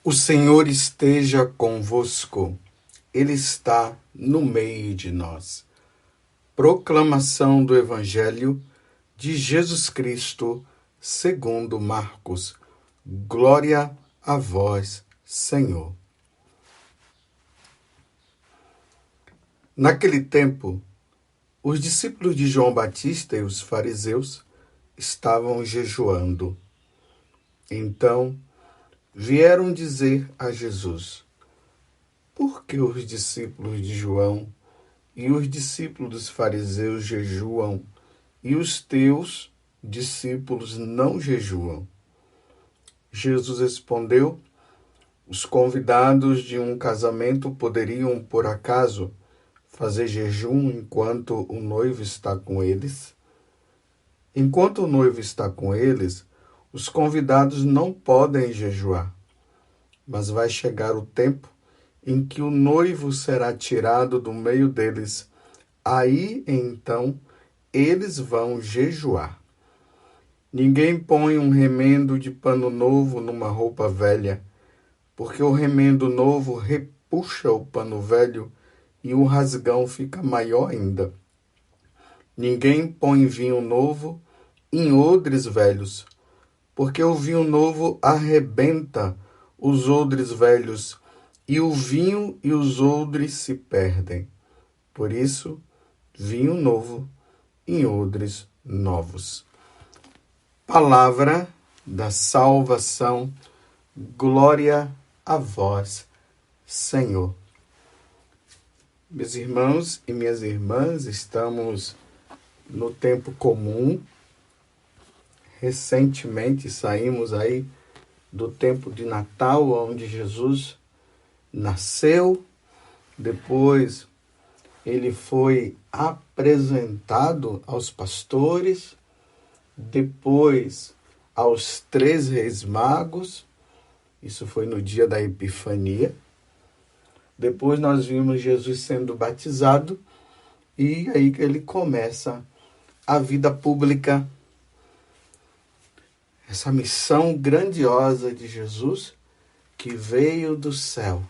O Senhor esteja convosco, Ele está no meio de nós. Proclamação do Evangelho de Jesus Cristo, segundo Marcos. Glória a vós, Senhor. Naquele tempo, os discípulos de João Batista e os fariseus estavam jejuando. Então, vieram dizer a Jesus: por que os discípulos de João e os discípulos dos fariseus jejuam e os teus discípulos não jejuam? Jesus respondeu: os convidados de um casamento poderiam, por acaso, fazer jejum enquanto o noivo está com eles? Enquanto o noivo está com eles, os convidados não podem jejuar. Mas vai chegar o tempo em que o noivo será tirado do meio deles. Aí, então, eles vão jejuar. Ninguém põe um remendo de pano novo numa roupa velha, porque o remendo novo repuxa o pano velho e o rasgão fica maior ainda. Ninguém põe vinho novo em odres velhos, porque o vinho novo arrebenta os odres velhos, e o vinho e os odres se perdem. Por isso, vinho novo em odres novos. Palavra da salvação, glória a vós, Senhor. Meus irmãos e minhas irmãs, estamos no tempo comum. Recentemente saímos aí do tempo de Natal, onde Jesus nasceu. Depois ele foi apresentado aos pastores, depois aos 3 reis magos. Isso foi no dia da Epifania. Depois nós vimos Jesus sendo batizado e aí que ele começa a vida pública. Essa missão grandiosa de Jesus, que veio do céu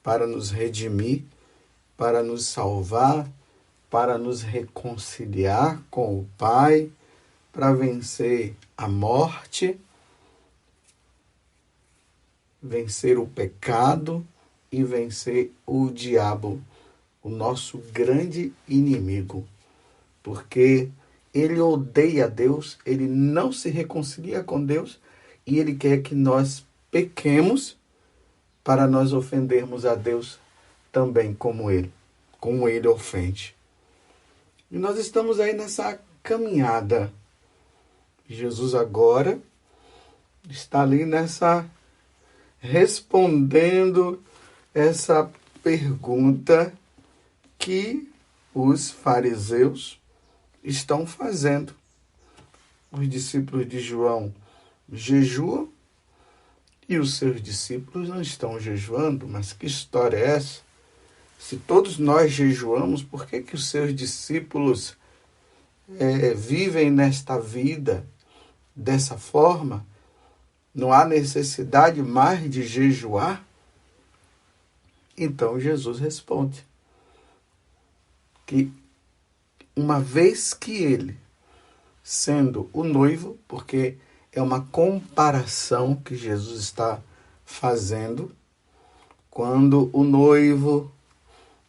para nos redimir, para nos salvar, para nos reconciliar com o Pai, para vencer a morte, vencer o pecado e vencer o diabo, o nosso grande inimigo. Porque ele odeia Deus, ele não se reconcilia com Deus e ele quer que nós pequemos para nós ofendermos a Deus também como ele ofende. E nós estamos aí nessa caminhada. Jesus agora está ali respondendo essa pergunta que os fariseus estão fazendo. Os discípulos de João jejuam e os seus discípulos não estão jejuando. Mas que história é essa? Se todos nós jejuamos, por que os seus discípulos vivem nesta vida dessa forma? Não há necessidade mais de jejuar? Então Jesus responde que uma vez que ele, sendo o noivo, porque é uma comparação que Jesus está fazendo, quando o noivo,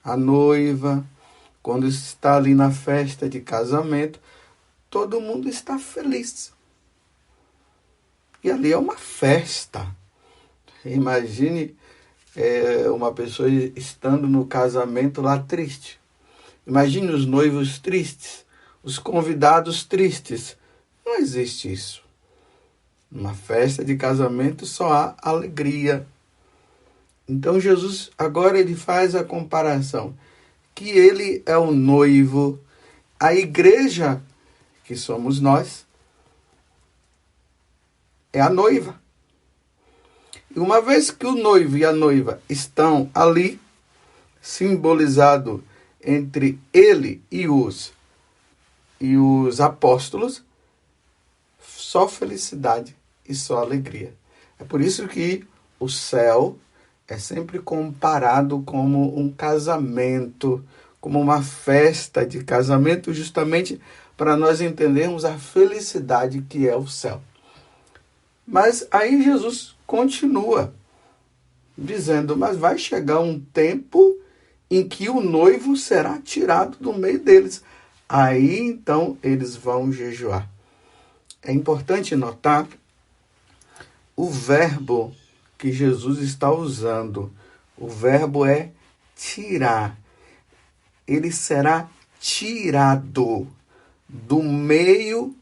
a noiva, quando está ali na festa de casamento, todo mundo está feliz. E ali é uma festa. Imagine uma pessoa estando no casamento lá triste. Imagine os noivos tristes, os convidados tristes. Não existe isso. Numa festa de casamento só há alegria. Então Jesus agora ele faz a comparação, que ele é o noivo, a igreja, que somos nós, é a noiva. E uma vez que o noivo e a noiva estão ali, simbolizado entre ele e os apóstolos, só felicidade e só alegria. É por isso que o céu é sempre comparado como um casamento, como uma festa de casamento, justamente para nós entendermos a felicidade que é o céu. Mas aí Jesus continua dizendo, mas vai chegar um tempo em que o noivo será tirado do meio deles. Aí então eles vão jejuar. É importante notar o verbo que Jesus está usando. O verbo é tirar. Ele será tirado do meio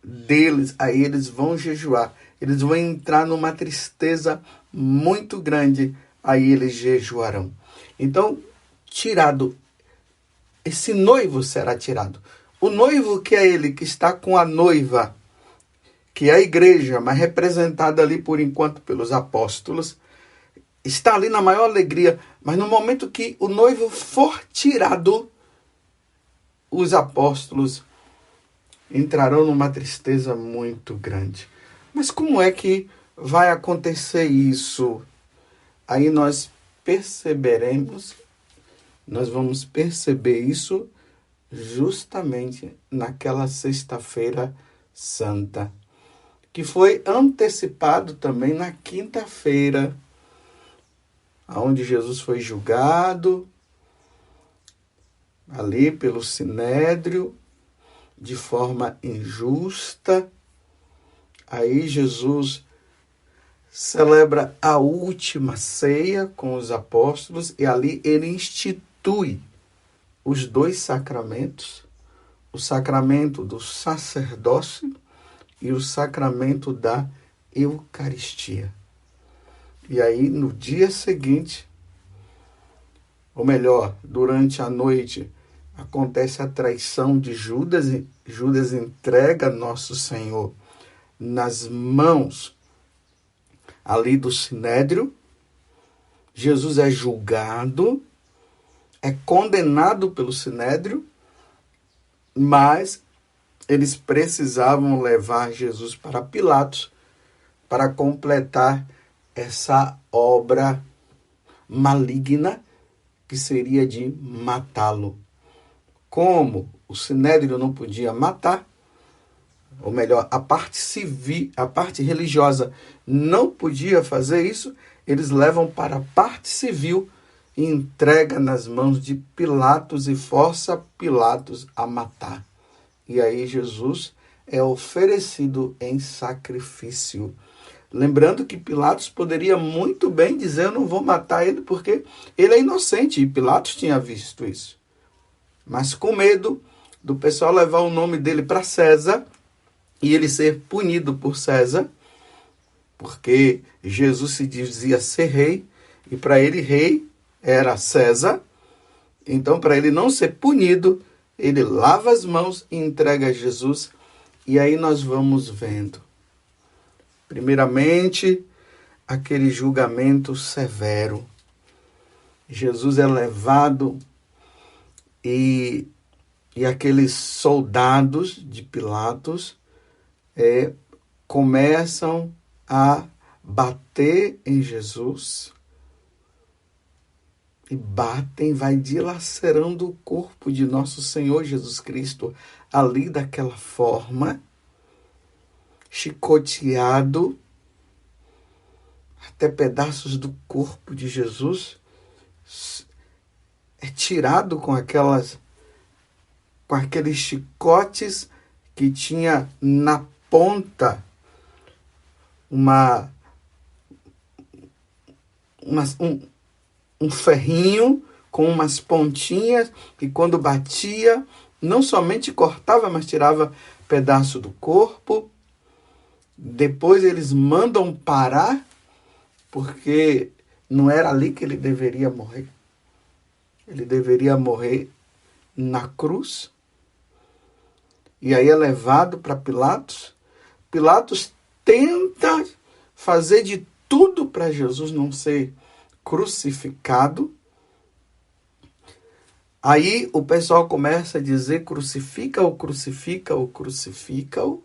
deles. Aí eles vão jejuar. Eles vão entrar numa tristeza muito grande. Aí eles jejuarão. Então, tirado. Esse noivo será tirado. O noivo que é ele que está com a noiva, que é a igreja, mas representada ali por enquanto pelos apóstolos, está ali na maior alegria, mas no momento que o noivo for tirado, os apóstolos entrarão numa tristeza muito grande. Mas como é que vai acontecer isso? Aí nós vamos perceber isso justamente naquela sexta-feira santa, que foi antecipado também na quinta-feira, onde Jesus foi julgado ali pelo Sinédrio de forma injusta. Aí Jesus celebra a última ceia com os apóstolos e ali ele institui os dois sacramentos, o sacramento do sacerdócio e o sacramento da Eucaristia. E aí, no dia seguinte, ou melhor, durante a noite, acontece a traição de Judas. E Judas entrega nosso Senhor nas mãos ali do Sinédrio. Jesus é julgado, é condenado pelo Sinédrio, mas eles precisavam levar Jesus para Pilatos para completar essa obra maligna que seria de matá-lo. Como o Sinédrio não podia matar, ou melhor, a parte civil, a parte religiosa não podia fazer isso, eles levam para a parte civil e entrega nas mãos de Pilatos e força Pilatos a matar. E aí Jesus é oferecido em sacrifício. Lembrando que Pilatos poderia muito bem dizer, eu não vou matar ele porque ele é inocente, e Pilatos tinha visto isso. Mas com medo do pessoal levar o nome dele para César e ele ser punido por César, porque Jesus se dizia ser rei, e para ele rei era César. Então, para ele não ser punido, ele lava as mãos e entrega a Jesus. E aí nós vamos vendo, primeiramente, aquele julgamento severo. Jesus é levado e aqueles soldados de Pilatos começam a bater em Jesus. E batem, vai dilacerando o corpo de nosso Senhor Jesus Cristo ali daquela forma, chicoteado, até pedaços do corpo de Jesus é tirado com aqueles chicotes que tinha na ponta um ferrinho com umas pontinhas que quando batia, não somente cortava, mas tirava pedaço do corpo. Depois eles mandam parar, porque não era ali que ele deveria morrer. Ele deveria morrer na cruz. E aí é levado para Pilatos. Pilatos tenta fazer de tudo para Jesus não ser crucificado. Aí o pessoal começa a dizer, crucifica-o, crucifica-o, crucifica-o.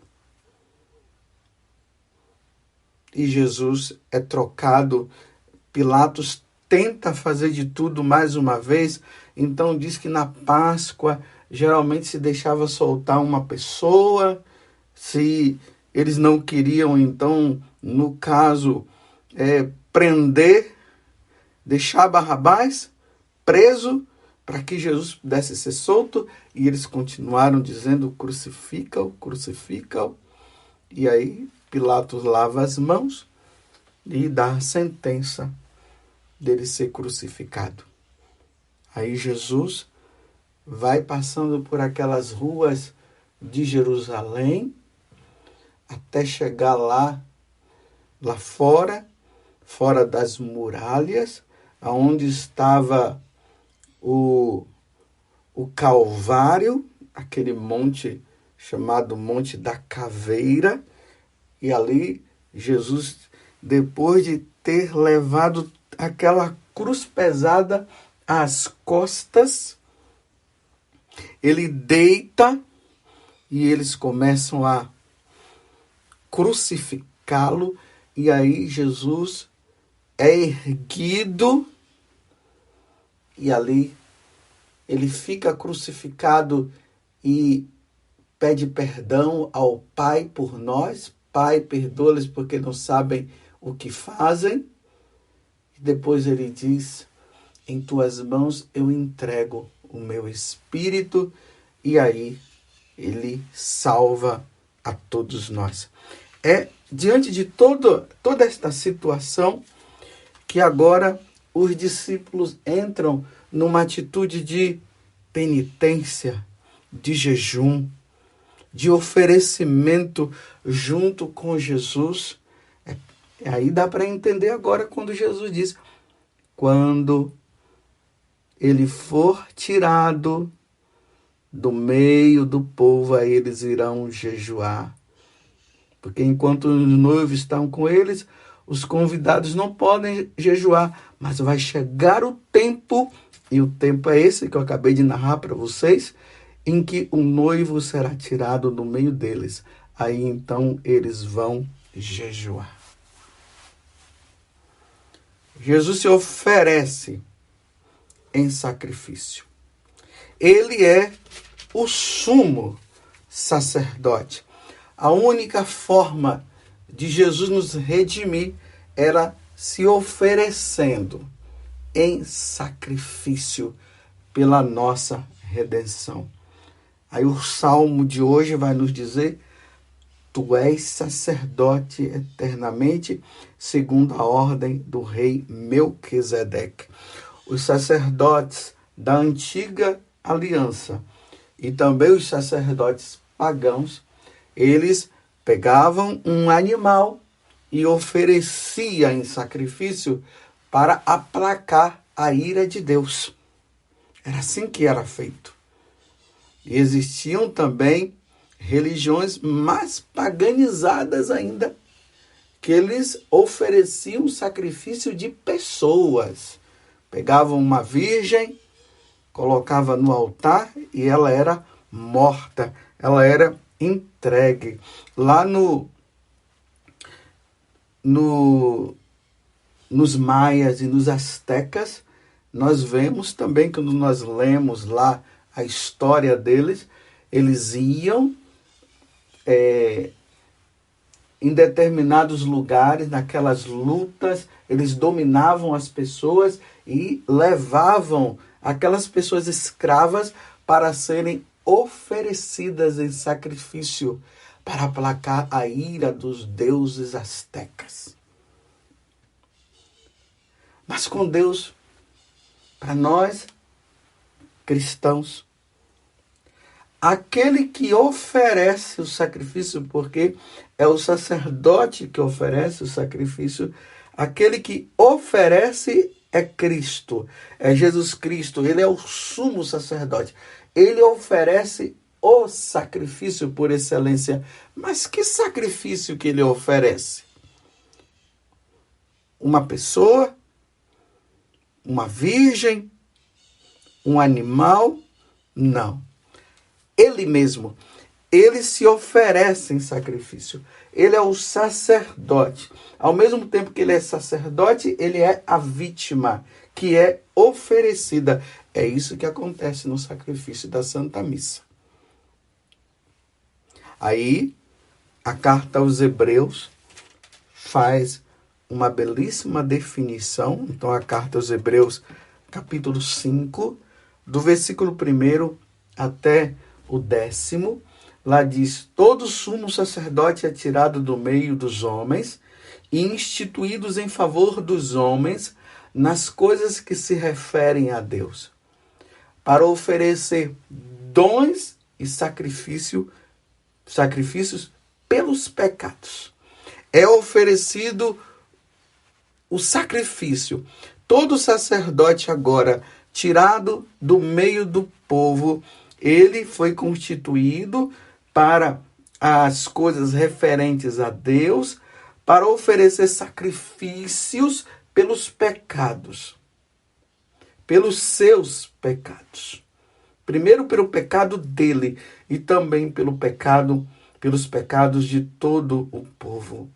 e Jesus é trocado. Pilatos tenta fazer de tudo mais uma vez, então diz que na Páscoa geralmente se deixava soltar uma pessoa, se eles não queriam, então, no caso, prender, deixar Barrabás preso para que Jesus pudesse ser solto, e eles continuaram dizendo: crucifica-o, crucifica-o. E aí Pilatos lava as mãos e dá a sentença dele ser crucificado. Aí Jesus vai passando por aquelas ruas de Jerusalém até chegar lá fora das muralhas, aonde estava o Calvário, aquele monte chamado Monte da Caveira, e ali Jesus, depois de ter levado aquela cruz pesada às costas, ele deita e eles começam a crucificá-lo, e aí Jesus é erguido e ali ele fica crucificado e pede perdão ao Pai por nós. Pai, perdoa-lhes porque não sabem o que fazem. E depois ele diz: em tuas mãos eu entrego o meu espírito. E aí ele salva a todos nós. É diante de toda esta situação que agora os discípulos entram numa atitude de penitência, de jejum, de oferecimento junto com Jesus. Aí dá para entender agora quando Jesus diz: quando ele for tirado do meio do povo, aí eles irão jejuar. Porque enquanto os noivos estão com eles, os convidados não podem jejuar, mas vai chegar o tempo, e o tempo é esse que eu acabei de narrar para vocês, em que o noivo será tirado do meio deles. Aí então eles vão jejuar. Jesus se oferece em sacrifício. Ele é o sumo sacerdote. A única forma de Jesus nos redimir era se oferecendo em sacrifício pela nossa redenção. Aí o salmo de hoje vai nos dizer: tu és sacerdote eternamente, segundo a ordem do rei Melquisedeque. Os sacerdotes da antiga aliança e também os sacerdotes pagãos, eles pegavam um animal e ofereciam em sacrifício para aplacar a ira de Deus. Era assim que era feito. E existiam também religiões mais paganizadas ainda, que eles ofereciam sacrifício de pessoas. Pegavam uma virgem, colocava no altar e ela era morta, ela era entregue. Lá nos maias e nos astecas, nós vemos também, quando nós lemos lá a história deles, eles iam em determinados lugares, naquelas lutas, eles dominavam as pessoas e levavam aquelas pessoas escravas para serem oferecidas em sacrifício para aplacar a ira dos deuses astecas. Mas com Deus, para nós cristãos, aquele que oferece o sacrifício, porque é o sacerdote que oferece o sacrifício, aquele que oferece é Cristo, é Jesus Cristo, ele é o sumo sacerdote. Ele oferece o sacrifício por excelência. Mas que sacrifício que ele oferece? Uma pessoa? Uma virgem? Um animal? Não. Ele mesmo. ele se oferece em sacrifício. Ele é o sacerdote. Ao mesmo tempo que ele é sacerdote, ele é a vítima, que é oferecida. É isso que acontece no sacrifício da Santa Missa. Aí, a carta aos Hebreus faz uma belíssima definição. Então, a carta aos Hebreus, capítulo 5, do versículo 1 até o 10º, lá diz: todo sumo sacerdote é tirado do meio dos homens e instituídos em favor dos homens nas coisas que se referem a Deus, para oferecer dons e sacrifícios pelos pecados. É oferecido o sacrifício. Todo sacerdote agora, tirado do meio do povo, ele foi constituído para as coisas referentes a Deus, para oferecer sacrifícios pelos pecados, pelos seus pecados. Primeiro pelo pecado dele e também pelos pecados de todo o povo.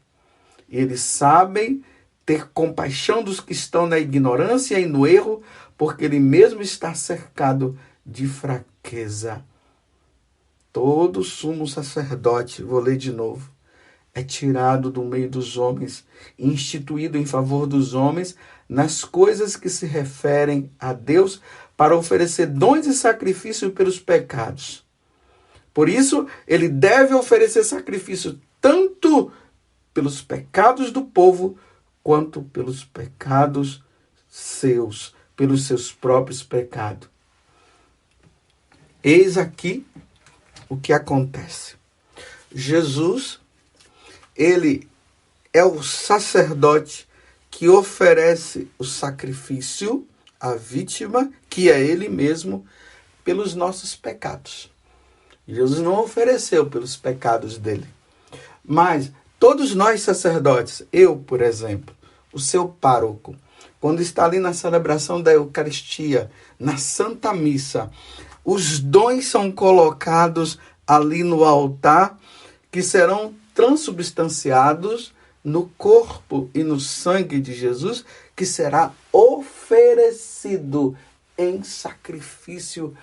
Eles sabem ter compaixão dos que estão na ignorância e no erro, porque ele mesmo está cercado de fraqueza. Todo sumo sacerdote, vou ler de novo, é tirado do meio dos homens, instituído em favor dos homens, nas coisas que se referem a Deus, para oferecer dons e sacrifício pelos pecados. Por isso, ele deve oferecer sacrifício tanto pelos pecados do povo, quanto pelos pecados seus, pelos seus próprios pecados. Eis aqui o que acontece. Jesus, ele é o sacerdote que oferece o sacrifício à vítima, que é ele mesmo, pelos nossos pecados. Jesus não ofereceu pelos pecados dele. Mas todos nós sacerdotes, eu, por exemplo, o seu pároco, quando está ali na celebração da Eucaristia, na Santa Missa, os dons são colocados ali no altar, que serão transubstanciados no corpo e no sangue de Jesus, que será oferecido em sacrifício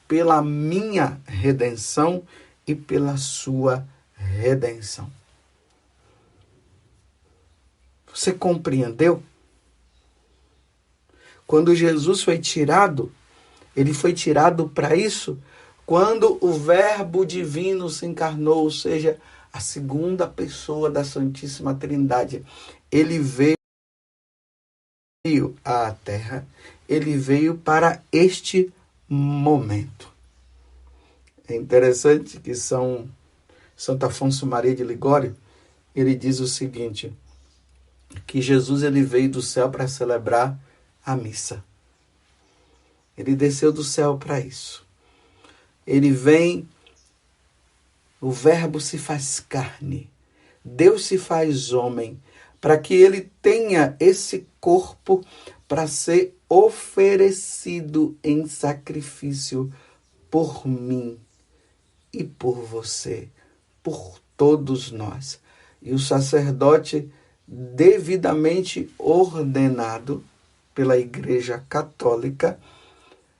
pela minha redenção e pela sua redenção. Você compreendeu? Quando Jesus foi tirado, ele foi tirado para isso, quando o Verbo divino se encarnou, ou seja, a segunda pessoa da Santíssima Trindade. Ele veio à Terra, ele veio para este momento. É interessante que Santo Afonso Maria de Ligório, ele diz o seguinte, que Jesus ele veio do céu para celebrar a missa. Ele desceu do céu para isso. Ele vem, o Verbo se faz carne, Deus se faz homem, para que ele tenha esse corpo para ser oferecido em sacrifício por mim e por você, por todos nós. E o sacerdote devidamente ordenado pela Igreja Católica,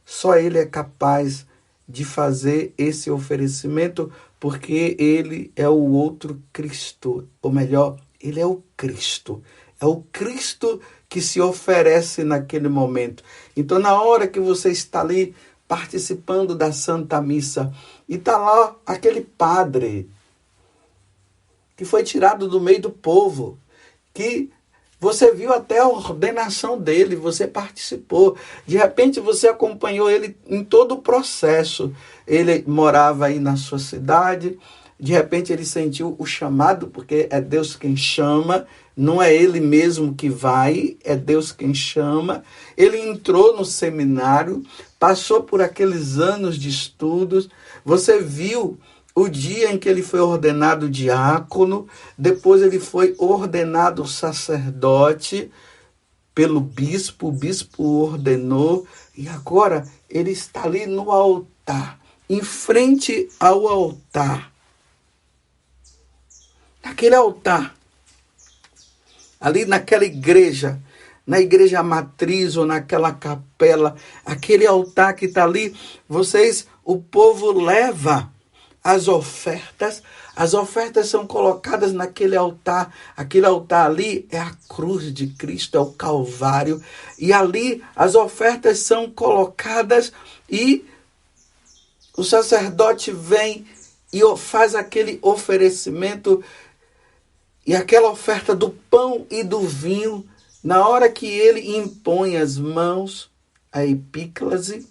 só ele é capaz de fazer esse oferecimento, porque ele é o outro Cristo, ou melhor, ele é o Cristo. É o Cristo que se oferece naquele momento. Então, na hora que você está ali participando da Santa Missa, e está lá aquele padre que foi tirado do meio do povo, que você viu até a ordenação dele, você participou. De repente você acompanhou ele em todo o processo. Ele morava aí na sua cidade, de repente ele sentiu o chamado, porque é Deus quem chama, não é ele mesmo que vai, é Deus quem chama. Ele entrou no seminário, passou por aqueles anos de estudos, você viu o dia em que ele foi ordenado diácono, depois ele foi ordenado sacerdote pelo bispo, o bispo ordenou, e agora ele está ali no altar, em frente ao altar, Aquele altar, ali naquela igreja, na igreja matriz ou naquela capela, aquele altar que está ali, o povo leva as ofertas são colocadas naquele altar ali é a cruz de Cristo, é o Calvário, e ali as ofertas são colocadas e o sacerdote vem e faz aquele oferecimento e aquela oferta do pão e do vinho. Na hora que ele impõe as mãos, a epíclase,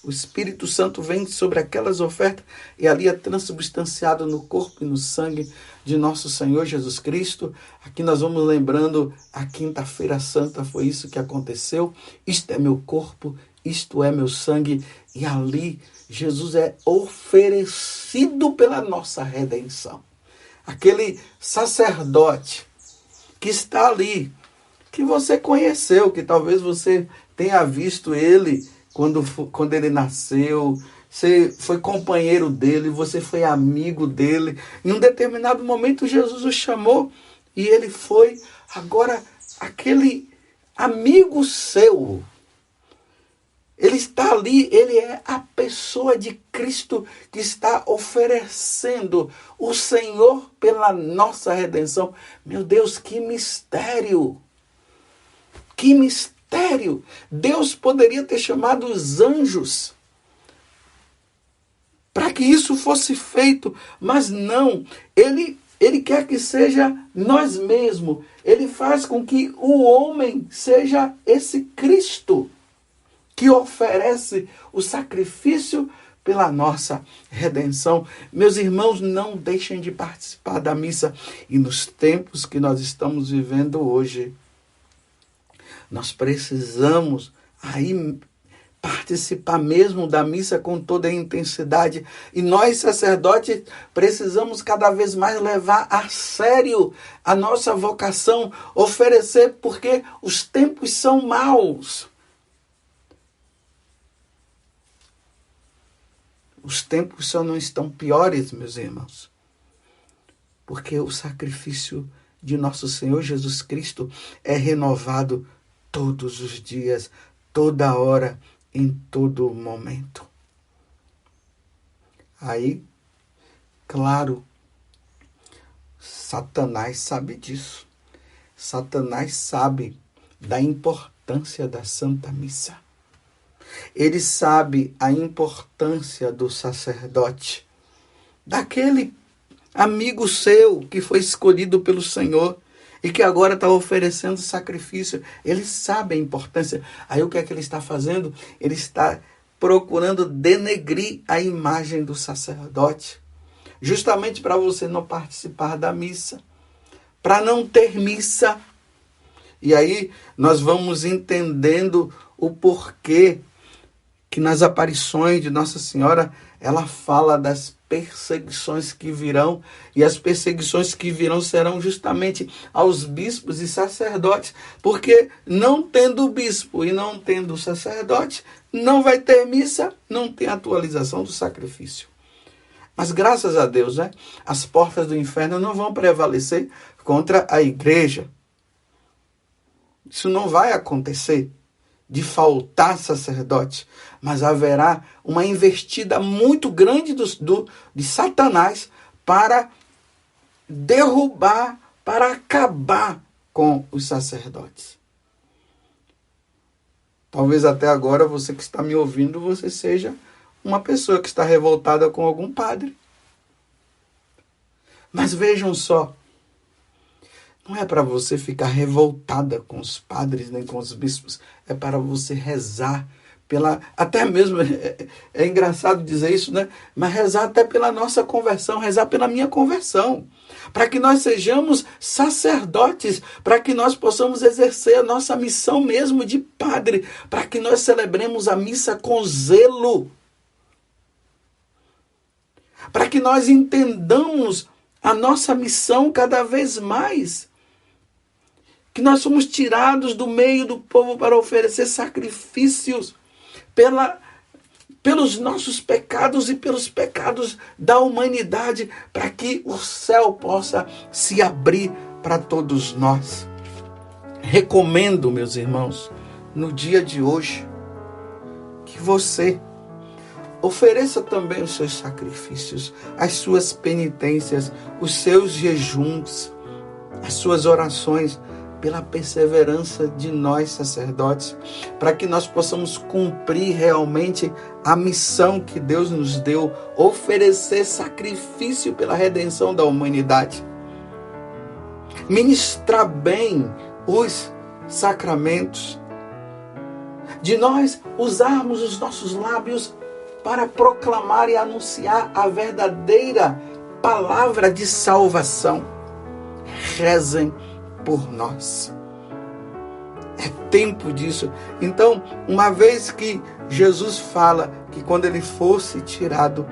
o Espírito Santo vem sobre aquelas ofertas e ali é transubstanciado no corpo e no sangue de nosso Senhor Jesus Cristo. Aqui nós vamos lembrando a Quinta-feira Santa, foi isso que aconteceu. Isto é meu corpo, isto é meu sangue. E ali Jesus é oferecido pela nossa redenção. Aquele sacerdote que está ali, que você conheceu, que talvez você tenha visto ele quando ele nasceu, você foi companheiro dele, você foi amigo dele. Em um determinado momento Jesus o chamou e ele foi. Agora, aquele amigo seu, ele está ali, ele é a pessoa de Cristo que está oferecendo o Senhor pela nossa redenção. Meu Deus, que mistério! Que mistério! Deus poderia ter chamado os anjos para que isso fosse feito, mas não. Ele quer que seja nós mesmos. Ele faz com que o homem seja esse Cristo que oferece o sacrifício pela nossa redenção. Meus irmãos, não deixem de participar da missa. E nos tempos que nós estamos vivendo hoje, nós precisamos aí participar mesmo da missa com toda a intensidade. E nós, sacerdotes, precisamos cada vez mais levar a sério a nossa vocação, oferecer, porque os tempos são maus. Os tempos só não estão piores, meus irmãos, porque o sacrifício de nosso Senhor Jesus Cristo é renovado todos os dias, toda hora, em todo momento. Aí, claro, Satanás sabe disso. Satanás sabe da importância da Santa Missa. Ele sabe a importância do sacerdote, daquele amigo seu que foi escolhido pelo Senhor e que agora está oferecendo sacrifício. Ele sabe a importância. Aí o que é que ele está fazendo? Ele está procurando denegrir a imagem do sacerdote, justamente para você não participar da missa, para não ter missa. E aí nós vamos entendendo o porquê que nas aparições de Nossa Senhora ela fala das perseguições que virão, e as perseguições que virão serão justamente aos bispos e sacerdotes, porque não tendo bispo e não tendo sacerdote, não vai ter missa, não tem atualização do sacrifício. Mas graças a Deus, as portas do inferno não vão prevalecer contra a igreja. Isso não vai acontecer de faltar sacerdote, mas haverá uma investida muito grande de Satanás para derrubar, para acabar com os sacerdotes. Talvez até agora você que está me ouvindo, você seja uma pessoa que está revoltada com algum padre. Mas vejam só, não é para você ficar revoltada com os padres nem com os bispos, é para você rezar até mesmo, é engraçado dizer isso, mas rezar até pela nossa conversão, rezar pela minha conversão, para que nós sejamos sacerdotes, para que nós possamos exercer a nossa missão mesmo de padre, para que nós celebremos a missa com zelo, para que nós entendamos a nossa missão cada vez mais, que nós somos tirados do meio do povo para oferecer sacrifícios pelos nossos pecados e pelos pecados da humanidade, para que o céu possa se abrir para todos nós. Recomendo, meus irmãos, no dia de hoje, que você ofereça também os seus sacrifícios, as suas penitências, os seus jejuns, as suas orações, pela perseverança de nós sacerdotes, para que nós possamos cumprir realmente a missão que Deus nos deu, oferecer sacrifício pela redenção da humanidade. Ministrar bem os sacramentos, de nós usarmos os nossos lábios para proclamar e anunciar a verdadeira palavra de salvação. Rezem por nós. É tempo disso. Então, uma vez que Jesus fala que quando ele fosse tirado,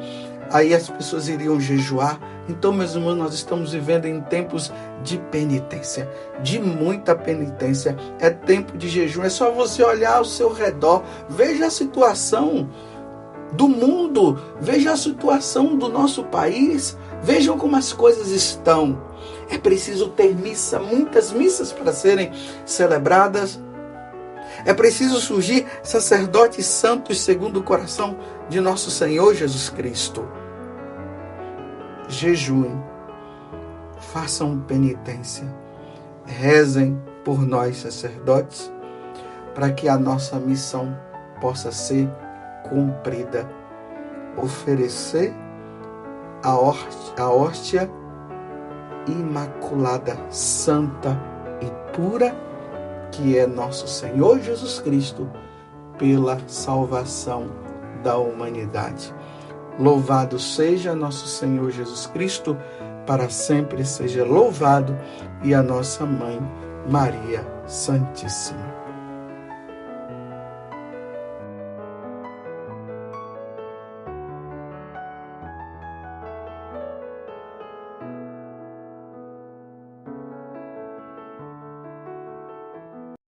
aí as pessoas iriam jejuar. Então, meus irmãos, nós estamos vivendo em tempos de penitência, de muita penitência. É tempo de jejum. É só você olhar ao seu redor, veja a situação do mundo, veja a situação do nosso país, vejam como as coisas estão. É preciso ter missa, muitas missas para serem celebradas. É preciso surgir sacerdotes santos segundo o coração de nosso Senhor Jesus Cristo. Jejuem, façam penitência, rezem por nós sacerdotes, para que a nossa missão possa ser cumprida. Oferecer a hóstia imaculada, santa e pura, que é nosso Senhor Jesus Cristo, pela salvação da humanidade. Louvado seja nosso Senhor Jesus Cristo, para sempre seja louvado, e a nossa Mãe Maria Santíssima.